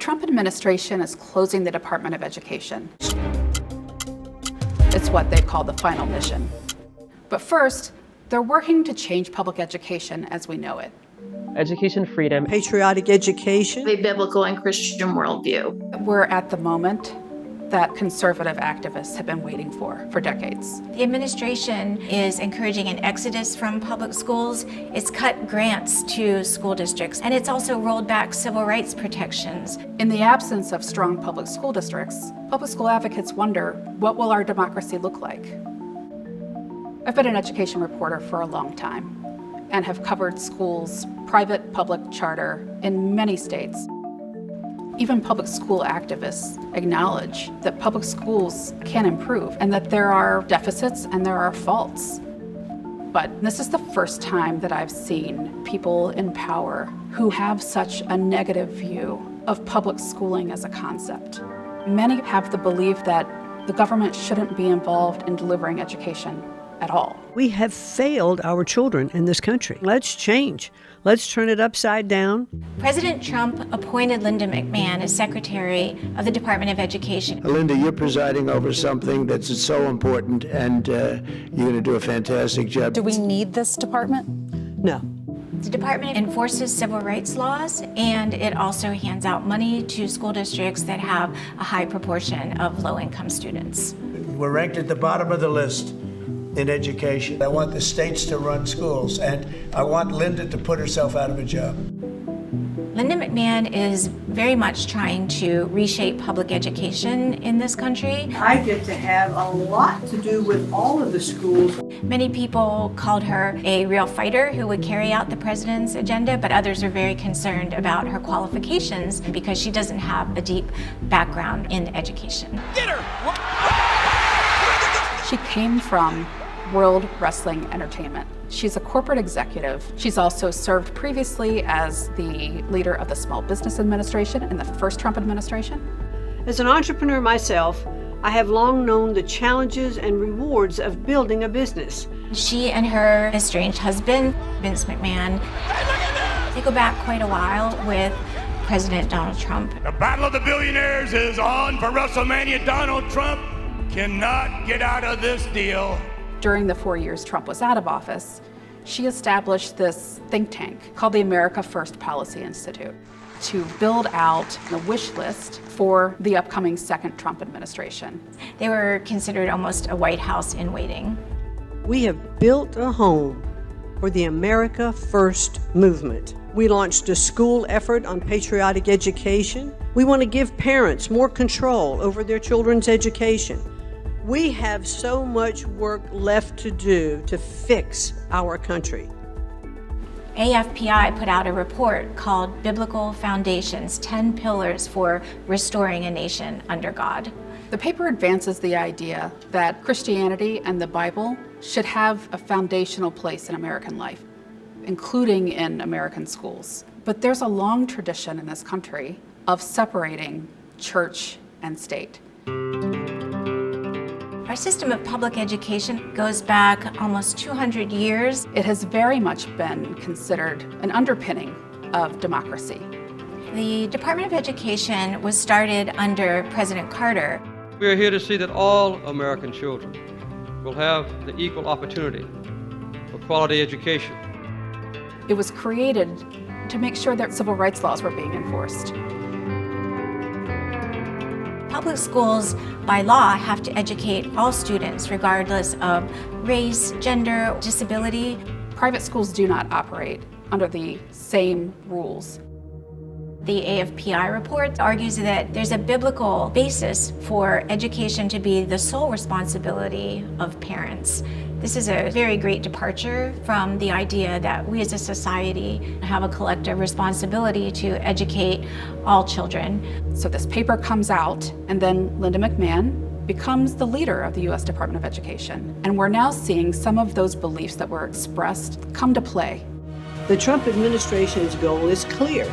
Trump administration is closing the Department of Education. It's what they call the final mission. But first, they're working to change public education as we know it. Education freedom. Patriotic education. A biblical and Christian worldview. We're at the moment that conservative activists have been waiting for decades. The administration is encouraging an exodus from public schools. It's cut grants to school districts, and it's also rolled back civil rights protections. In the absence of strong public school districts, public school advocates wonder, what will our democracy look like? I've been an education reporter for a long time and have covered schools, private, public, charter, in many states. Even public school activists acknowledge that public schools can improve and that there are deficits and there are faults. But this is the first time that I've seen people in power who have such a negative view of public schooling as a concept. Many have the belief that the government shouldn't be involved in delivering education at all. We have failed our children in this country. Let's change. Let's turn it upside down. President Trump appointed Linda McMahon as Secretary of the Department of Education. Linda, you're presiding over something that's so important, and you're going to do a fantastic job. Do we need this department? No. The department enforces civil rights laws, and it also hands out money to school districts that have a high proportion of low-income students. We're ranked at the bottom of the list in education. I want the states to run schools, and I want Linda to put herself out of a job. Linda McMahon is very much trying to reshape public education in this country. I get to have a lot to do with all of the schools. Many people called her a real fighter who would carry out the president's agenda, but others are very concerned about her qualifications because she doesn't have a deep background in education. Get her! She came from World Wrestling Entertainment. She's a corporate executive. She's also served previously as the leader of the Small Business Administration in the first Trump administration. As an entrepreneur myself, I have long known the challenges and rewards of building a business. She and her estranged husband, Vince McMahon, they go back quite a while with President Donald Trump. The battle of the billionaires is on for WrestleMania. Donald Trump cannot get out of this deal. During the 4 years Trump was out of office, she established this think tank called the America First Policy Institute to build out the wish list for the upcoming second Trump administration. They were considered almost a White House in waiting. We have built a home for the America First movement. We launched a school effort on patriotic education. We want to give parents more control over their children's education. We have so much work left to do to fix our country. AFPI put out a report called Biblical Foundations, 10 Pillars for Restoring a Nation Under God. The paper advances the idea that Christianity and the Bible should have a foundational place in American life, including in American schools. But there's a long tradition in this country of separating church and state. Our system of public education goes back almost 200 years. It has very much been considered an underpinning of democracy. The Department of Education was started under President Carter. We are here to see that all American children will have the equal opportunity for quality education. It was created to make sure that civil rights laws were being enforced. Public schools, by law, have to educate all students, regardless of race, gender, disability. Private schools do not operate under the same rules. The AFPI report argues that there's a biblical basis for education to be the sole responsibility of parents. This is a very great departure from the idea that we as a society have a collective responsibility to educate all children. So this paper comes out, and then Linda McMahon becomes the leader of the U.S. Department of Education. And we're now seeing some of those beliefs that were expressed come to play. The Trump administration's goal is clear.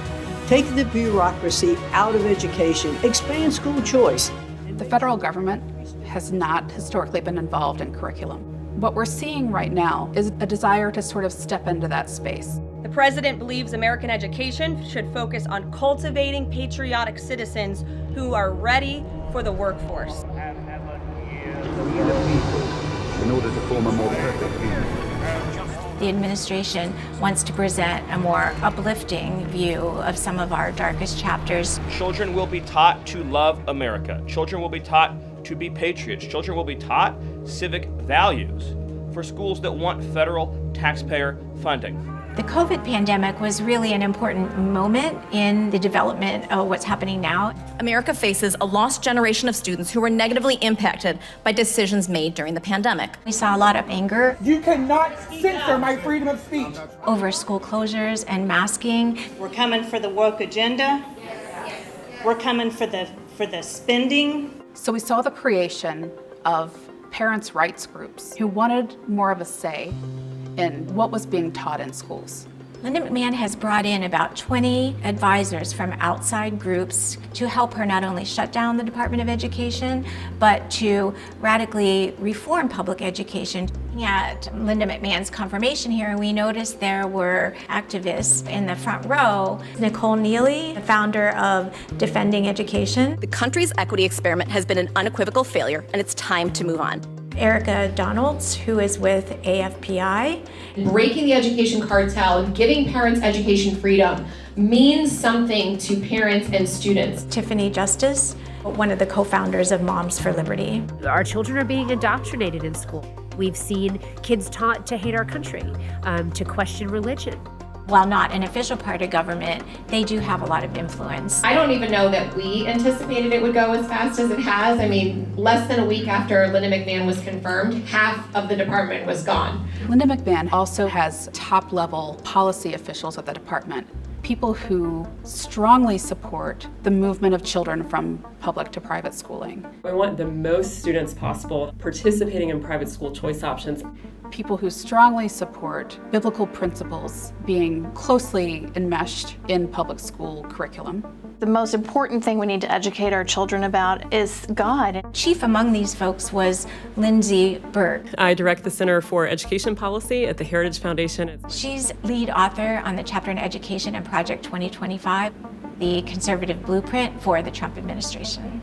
Take the bureaucracy out of education, expand school choice. The federal government has not historically been involved in curriculum. What we're seeing right now is a desire to sort of step into that space. The president believes American education should focus on cultivating patriotic citizens who are ready for the workforce. In order to form a more perfect union. The administration wants to present a more uplifting view of some of our darkest chapters. Children will be taught to love America. Children will be taught to be patriots. Children will be taught civic values for schools that want federal taxpayer funding. The COVID pandemic was really an important moment in the development of what's happening now. America faces a lost generation of students who were negatively impacted by decisions made during the pandemic. We saw a lot of anger. You cannot censor my freedom of speech. Over school closures and masking. We're coming for the woke agenda. We're coming for the spending. So we saw the creation of parents' rights groups who wanted more of a say in what was being taught in schools. Linda McMahon has brought in about 20 advisors from outside groups to help her not only shut down the Department of Education, but to radically reform public education. At Linda McMahon's confirmation hearing, we noticed there were activists in the front row. Nicole Neely, the founder of Defending Education. The country's equity experiment has been an unequivocal failure, and it's time to move on. Erica Donalds, who is with AFPI. Breaking the education cartel and giving parents education freedom means something to parents and students. Tiffany Justice, one of the co-founders of Moms for Liberty. Our children are being indoctrinated in school. We've seen kids taught to hate our country, to question religion. While not an official part of government, they do have a lot of influence. I don't even know that we anticipated it would go as fast as it has. I mean, less than a week after Linda McMahon was confirmed, half of the department was gone. Linda McMahon also has top-level policy officials at the department, people who strongly support the movement of children from public to private schooling. We want the most students possible participating in private school choice options. People who strongly support biblical principles being closely enmeshed in public school curriculum. The most important thing we need to educate our children about is God. Chief among these folks was Lindsay Burke. I direct the Center for Education Policy at the Heritage Foundation. She's lead author on the Chapter on Education and Project 2025, the conservative blueprint for the Trump administration.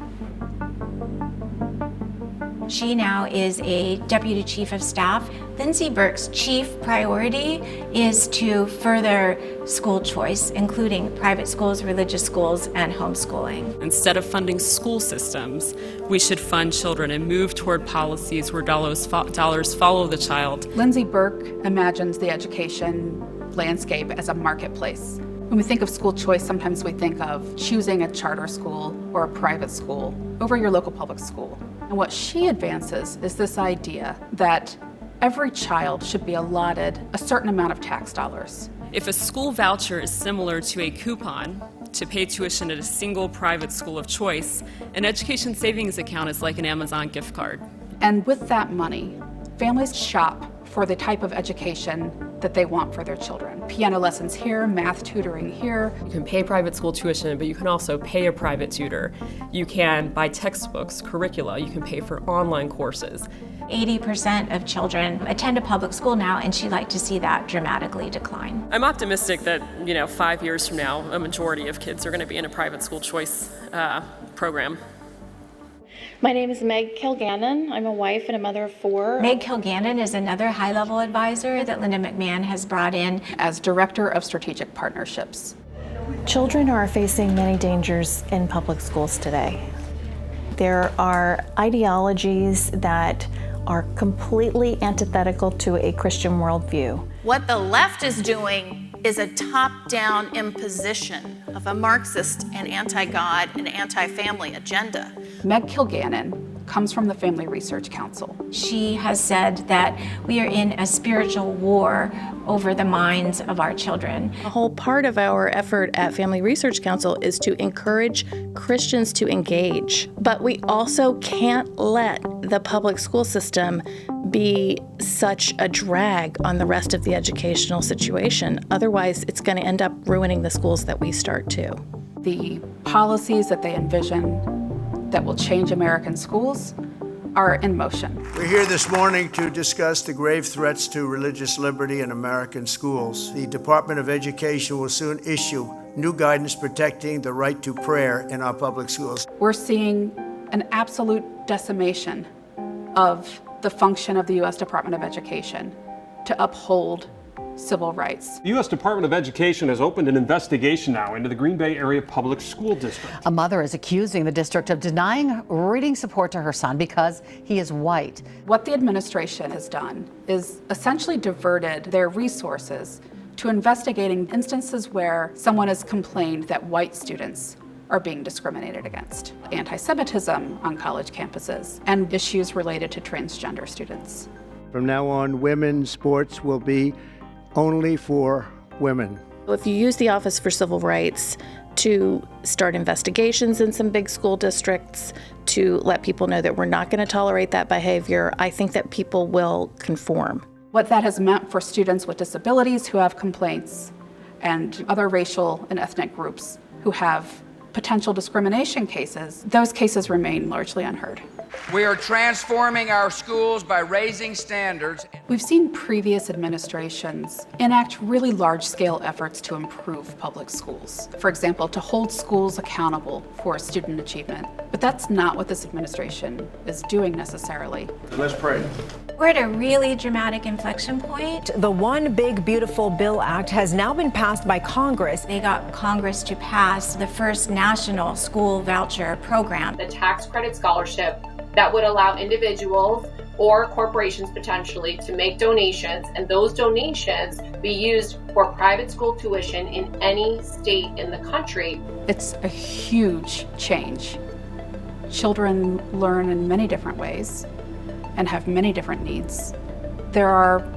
She now is a deputy chief of staff. Lindsay Burke's chief priority is to further school choice, including private schools, religious schools, and homeschooling. Instead of funding school systems, we should fund children and move toward policies where dollars follow the child. Lindsay Burke imagines the education landscape as a marketplace. When we think of school choice, sometimes we think of choosing a charter school or a private school over your local public school. And what she advances is this idea that every child should be allotted a certain amount of tax dollars. If a school voucher is similar to a coupon to pay tuition at a single private school of choice, an education savings account is like an Amazon gift card. And with that money, families shop for the type of education that they want for their children. Piano lessons here, math tutoring here. You can pay private school tuition, but you can also pay a private tutor. You can buy textbooks, curricula, you can pay for online courses. 80% of children attend a public school now, and she'd like to see that dramatically decline. I'm optimistic that, 5 years from now, a majority of kids are going to be in a private school choice program. My name is Meg Kilgannon. I'm a wife and a mother of 4. Meg Kilgannon is another high-level advisor that Linda McMahon has brought in as Director of Strategic Partnerships. Children are facing many dangers in public schools today. There are ideologies that are completely antithetical to a Christian worldview. What the left is doing is a top-down imposition of a Marxist and anti-God and anti-family agenda. Meg Kilgannon comes from the Family Research Council. She has said that we are in a spiritual war over the minds of our children. A whole part of our effort at Family Research Council is to encourage Christians to engage. But we also can't let the public school system be such a drag on the rest of the educational situation. Otherwise, it's going to end up ruining the schools that we start too. The policies that they envision that will change American schools are in motion. We're here this morning to discuss the grave threats to religious liberty in American schools. The Department of Education will soon issue new guidance protecting the right to prayer in our public schools. We're seeing an absolute decimation of the function of the U.S. Department of Education to uphold civil rights. The U.S. Department of Education has opened an investigation now into the Green Bay Area Public School District. A mother is accusing the district of denying reading support to her son because he is white. What the administration has done is essentially diverted their resources to investigating instances where someone has complained that white students are being discriminated against, anti-Semitism on college campuses, and issues related to transgender students. From now on, women's sports will be only for women. If you use the Office for Civil Rights to start investigations in some big school districts, to let people know that we're not going to tolerate that behavior, I think that people will conform. What that has meant for students with disabilities who have complaints and other racial and ethnic groups who have potential discrimination cases, those cases remain largely unheard. We are transforming our schools by raising standards. We've seen previous administrations enact really large-scale efforts to improve public schools. For example, to hold schools accountable for student achievement. But that's not what this administration is doing necessarily. Let's pray. We're at a really dramatic inflection point. The One Big Beautiful Bill Act has now been passed by Congress. They got Congress to pass the first national school voucher program. The tax credit scholarship that would allow individuals or corporations potentially to make donations, and those donations be used for private school tuition in any state in the country. It's a huge change. Children learn in many different ways and have many different needs. There are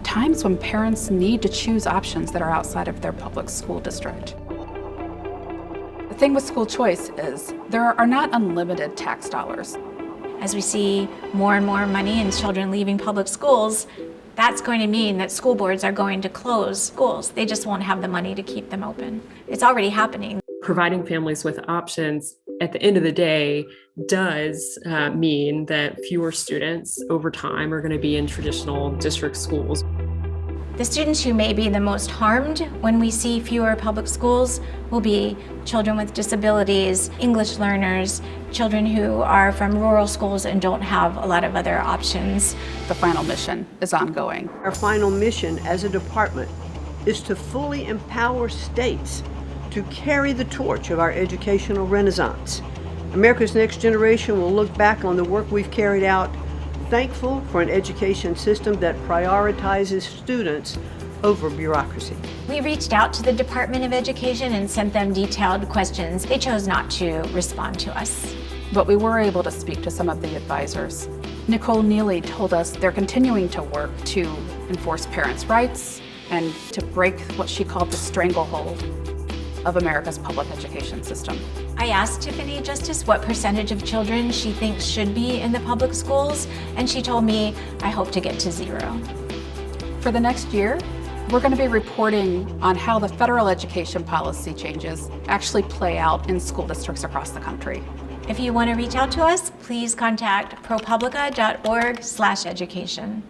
times when parents need to choose options that are outside of their public school district. The thing with school choice is there are not unlimited tax dollars. As we see more and more money and children leaving public schools, that's going to mean that school boards are going to close schools. They just won't have the money to keep them open. It's already happening. Providing families with options at the end of the day does mean that fewer students over time are going to be in traditional district schools. The students who may be the most harmed when we see fewer public schools will be children with disabilities, English learners, children who are from rural schools and don't have a lot of other options. The final mission is ongoing. Our final mission as a department is to fully empower states to carry the torch of our educational renaissance. America's next generation will look back on the work we've carried out, thankful for an education system that prioritizes students over bureaucracy. We reached out to the Department of Education and sent them detailed questions. They chose not to respond to us. But we were able to speak to some of the advisors. Nicole Neely told us they're continuing to work to enforce parents' rights and to break what she called the stranglehold of America's public education system. I asked Tiffany Justice what percentage of children she thinks should be in the public schools, and she told me, I hope to get to 0. For the next year, we're going to be reporting on how the federal education policy changes actually play out in school districts across the country. If you want to reach out to us, please contact ProPublica.org/education.